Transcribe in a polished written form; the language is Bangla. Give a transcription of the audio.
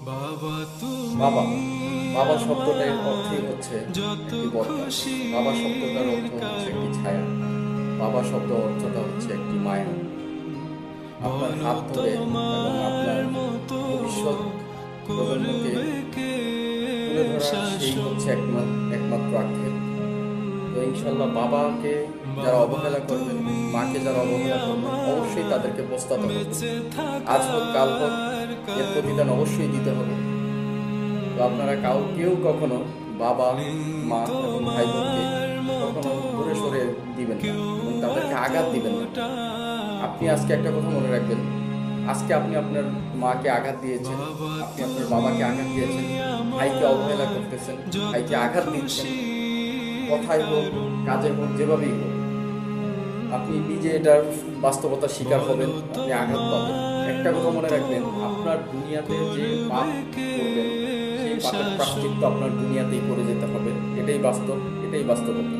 বাবা বাবা শব্দটার অর্থই হচ্ছে একটি বরদান। বাবা শব্দটার অর্থ হচ্ছে একটি ছায়া। বাবা শব্দ অর্থটা হচ্ছে একটি মায়া। আপনার হাত ধরে এবং আপনার ভবিষ্যৎ প্রজন্মকে তুলে ধরা সেই হচ্ছে একমাত্র আক্ষেপ। তো ইনশাল্লাহ বাবাকে যারা অবহেলা করবেন, মাকে যারা অবহেলা করবেন, অবশ্যই তাদেরকে পস্তাতে হবে। আজ হোক কাল হোক, এর প্রতিদান অবশ্যই দিতে হবে। তো আপনারা কেউ কখনো বাবা, মা এবং ভাই বোনকে কখনো দূরে সরে দিবেন না এবং তাদেরকে আঘাত দিবেন না। আপনি আজকে একটা কথা মনে রাখবেন, আজকে আপনি আপনার মাকে আঘাত দিয়েছেন, আপনি আপনার বাবাকে আঘাত দিয়েছেন, ভাইকে অবহেলা করতেছেন, ভাইকে আঘাত দিচ্ছেন, কথায় হোক কাজে হোক যেভাবেই হোক, আপনি নিজে এটার বাস্তবতার শিকার হবেন, আপনি আঘাত পাবেন। একটা কথা মনে রাখবেন, আপনার দুনিয়াতে যে পাপ করবেন সেই পাপের প্রায়শ্চিত্ত আপনার দুনিয়াতেই করে যেতে হবে। এটাই বাস্তব, এটাই বাস্তবতা।